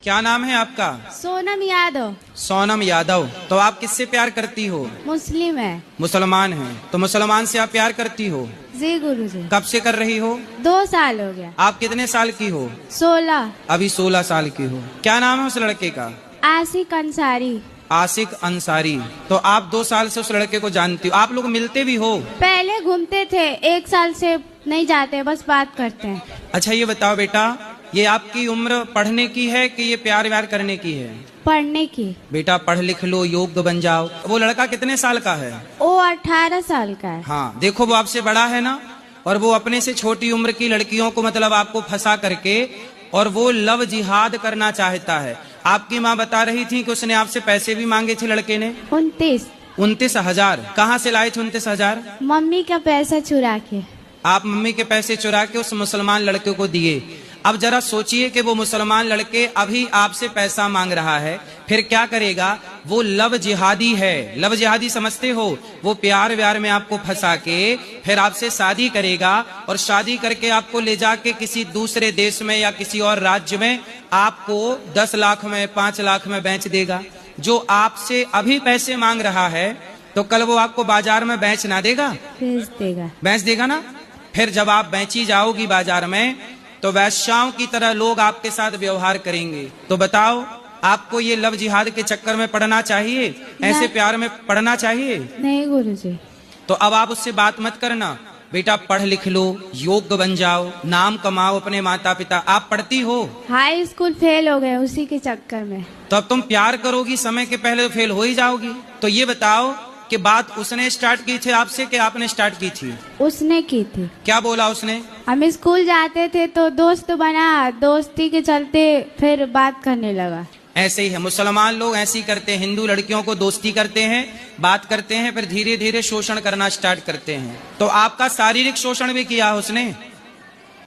क्या नाम है आपका? सोनम यादव। सोनम यादव। तो आप किससे प्यार करती हो? मुस्लिम है। मुसलमान हैं। तो मुसलमान से आप प्यार करती हो? जी गुरुजी। कब से कर रही हो? 2 साल हो गया। आप कितने साल की हो? 16। अभी 16 साल की हो। क्या नाम है उस लड़के का? आशिक अंसारी। आशिक अंसारी। तो आप 2 साल से उस लड़के को जानती हो, आप लोग मिलते भी हो? पहले घूमते थे, 1 साल से नहीं जाते, बस बात करते हैं। अच्छा ये बताओ बेटा, ये आपकी उम्र पढ़ने की है कि ये प्यार व्यार करने की है? पढ़ने की। बेटा पढ़ लिख लो, योग्य बन जाओ। वो लड़का कितने साल का है? वो 18 साल का है। हाँ देखो, वो आपसे बड़ा है ना, और वो अपने से छोटी उम्र की लड़कियों को मतलब आपको फंसा करके और वो लव जिहाद करना चाहता है। आपकी माँ बता रही थी कि उसने आपसे पैसे भी मांगे थे लड़के ने। 29,000। कहाँ से लाए थे 29,000? मम्मी का पैसा चुरा के। आप मम्मी के पैसे चुरा के उस मुसलमान लड़के को दिए। अब जरा सोचिए कि वो मुसलमान लड़के अभी आपसे पैसा मांग रहा है, फिर क्या करेगा? वो लव जिहादी है। लव जिहादी समझते हो? वो प्यार व्यार में आपको फंसा के फिर आपसे शादी करेगा, और शादी करके आपको ले जाके किसी दूसरे देश में या किसी और राज्य में आपको 10 लाख में 5 लाख में बेच देगा। जो आपसे अभी पैसे मांग रहा है तो कल वो आपको बाजार में बेच ना देगा? बेच देगा ना। फिर जब आप बेची जाओगी बाजार में तो वैश्याओं की तरह लोग आपके साथ व्यवहार करेंगे। तो बताओ, आपको ये लव जिहाद के चक्कर में पड़ना चाहिए? ऐसे प्यार में पड़ना चाहिए? नहीं गुरुजी। तो अब आप उससे बात मत करना। बेटा पढ़ लिख लो, योग्य बन जाओ, नाम कमाओ अपने माता पिता। आप पढ़ती हो? हाई स्कूल फेल हो गए उसी के चक्कर में। तो अब तुम प्यार करोगी समय के पहले तो फेल हो ही जाओगी। तो ये बताओ कि बात उसने स्टार्ट की थी आपसे कि आपने स्टार्ट की थी? उसने की थी। क्या बोला उसने? हम स्कूल जाते थे तो दोस्त बना, दोस्ती के चलते फिर बात करने लगा। ऐसे ही है, मुसलमान लोग ऐसे ही करते हैं। हिंदू लड़कियों को दोस्ती करते हैं, बात करते हैं, फिर धीरे धीरे शोषण करना स्टार्ट करते हैं। तो आपका शारीरिक शोषण भी किया उसने।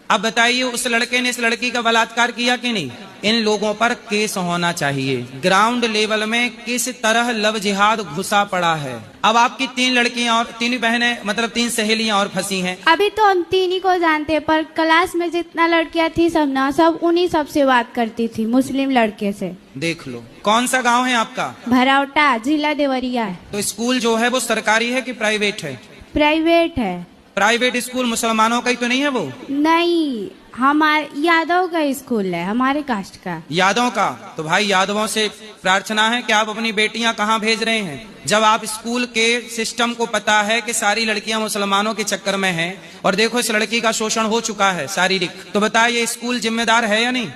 अब बताइए, उस लड़के ने इस लड़की का बलात्कार किया कि नहीं? इन लोगों पर केस होना चाहिए। ग्राउंड लेवल में किस तरह लव जिहाद घुसा पड़ा है। अब आपकी 3 लड़कियां और 3 बहनें, मतलब 3 सहेलियां और फंसी हैं। अभी तो हम 3 ही को जानते हैं, पर क्लास में जितना लड़कियां थी सब ना, सब उन्हीं सबसे बात करती थी, मुस्लिम लड़के से। देख लो। कौन सा गांव है आपका? भरावटा, जिला देवरिया है। तो स्कूल जो है वो सरकारी है कि प्राइवेट है? प्राइवेट है। प्राइवेट स्कूल मुसलमानों का ही तो नहीं है वो? नहीं, हमारे यादव का स्कूल है, हमारे कास्ट का। यादव का? तो भाई यादवों से प्रार्थना है कि आप अपनी बेटियां कहाँ भेज रहे हैं, जब आप स्कूल के सिस्टम को पता है कि सारी लड़कियां मुसलमानों के चक्कर में हैं, और देखो इस लड़की का शोषण हो चुका है शारीरिक। तो बताइए, स्कूल जिम्मेदार है या नहीं?